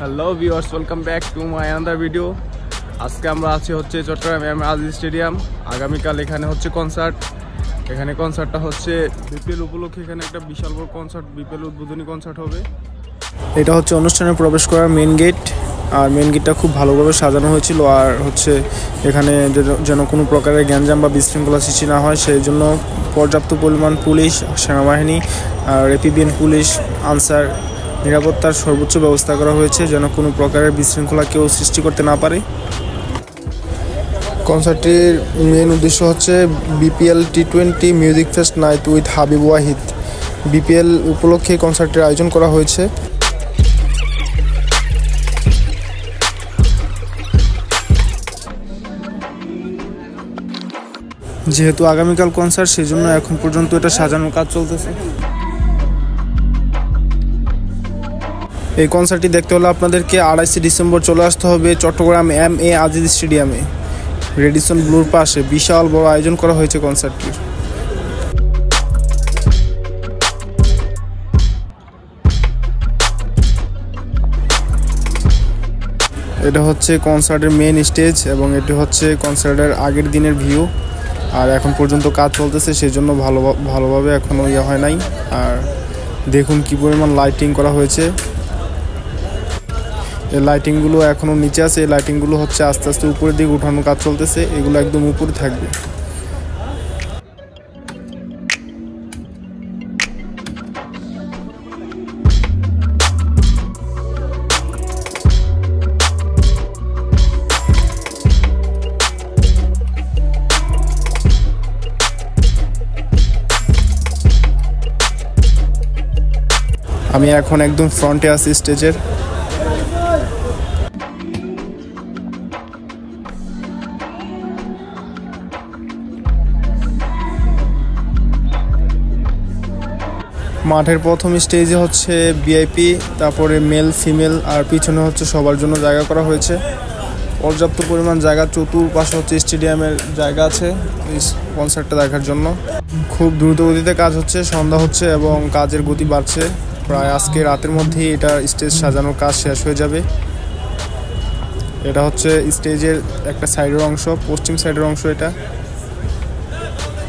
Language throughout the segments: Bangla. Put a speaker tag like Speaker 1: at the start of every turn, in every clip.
Speaker 1: Hello viewers, welcome back to my another video. আজকে আমরা আছি হচ্ছে চট্টগ্রাম এম আজিজ স্টেডিয়াম। আগামীকাল এখানে হচ্ছে কনসার্ট। এখানে কনসার্টটা হচ্ছে বিপিএল উপলক্ষে। এখানে একটা বিশাল বড় কনসার্ট, বিপিএল উদ্বোধনী কনসার্ট হবে। এটা হচ্ছে অনুষ্ঠানে প্রবেশ করার মেন গেট। আর মেন গেটটা খুব ভালোভাবে সাজানো হয়েছিল। আর হচ্ছে এখানে যেন কোনো প্রকারের গ্যাঞ্জাম বা বিশৃঙ্খলা সৃষ্টি না হয় সেই জন্য পর্যাপ্ত পরিমাণ পুলিশ, সেনাবাহিনী আর এপিবিএন পুলিশ, আনসার নিরাপত্তার সর্বোচ্চ ব্যবস্থা করা হয়েছে যেন কোনো প্রকারের বিশৃঙ্খলা কেউ সৃষ্টি করতে না পারে। কনসার্টটির মেন উদ্দেশ্য হচ্ছে BPL T20 music fest night with Habib Wahid. BPL উপলক্ষে কনসার্টের আয়োজন করা হয়েছে। যেহেতু আগামীকাল কনসার্ট, সেজন্য এখন পর্যন্ত এটা সাজানোর কাজ চলতেছে। এই কনসার্টটি দেখতে হলে আপনাদেরকে 28 ডিসেম্বর চলে আসতে হবে চট্টগ্রাম এম আজিজ স্টেডিয়ামে। রেডিসন ব্লুর পাশে বিশাল বড় আয়োজন করা হয়েছে কনসার্টটির। এটা হচ্ছে কনসার্টের মেন স্টেজ এবং এটি হচ্ছে কনসার্টের আগের দিনের ভিউ। আর এখন পর্যন্ত কাজ চলতেছে, সেজন্য ভালোভাবে এখনও হয় নাই। আর দেখুন কি পরিমাণ লাইটিং করা হয়েছে। এই লাইটিংগুলো এখনও নিচে আছে। এই লাইটিংগুলো হচ্ছে আস্তে আস্তে উপরের দিকে উঠানোর কাজ চলতেছে। এগুলো একদম উপরে থাকবে। আমি এখন একদম ফ্রন্টে আছি স্টেজের। মাঠের প্রথম স্টেজে হচ্ছে ভিআইপি, তারপরে মেল ফিমেল, আর পিছনে হচ্ছে সবার জন্য জায়গা করা হয়েছে। পর্যাপ্ত পরিমাণ জায়গা, চতুর্পাশে হচ্ছে স্টেডিয়ামের জায়গা আছে এই কনসার্টটা দেখার জন্য। খুব দ্রুত গতিতে কাজ হচ্ছে, সন্ধ্যা হচ্ছে এবং কাজের গতি বাড়ছে। প্রায় আজকে রাতের মধ্যেই এটা স্টেজ সাজানোর কাজ শেষ হয়ে যাবে। এটা হচ্ছে স্টেজের একটা সাইডের অংশ, পশ্চিম সাইডের অংশ। এটা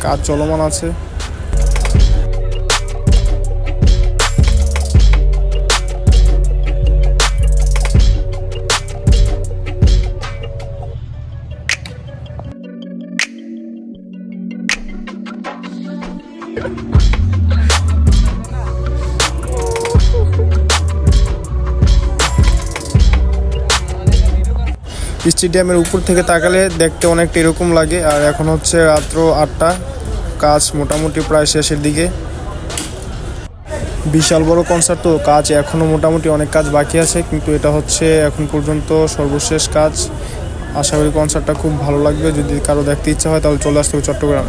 Speaker 1: কাজ চলমান আছে। স্টেডিয়ামের উপর থেকে তাকালে দেখতে অনেকটা এরকম লাগে। আর এখন হচ্ছে রাত্র 8টা, কাজ মোটামুটি প্রায় শেষের দিকে। বিশাল বড় কনসার্ট তো, কাজ এখনও মোটামুটি অনেক কাজ বাকি আছে, কিন্তু এটা হচ্ছে এখন পর্যন্ত সর্বশেষ কাজ। আশা করি কনসার্টটা খুব ভালো লাগবে। যদি কারো দেখতে ইচ্ছা হয় তাহলে চলে আসতে হবে চট্টগ্রাম।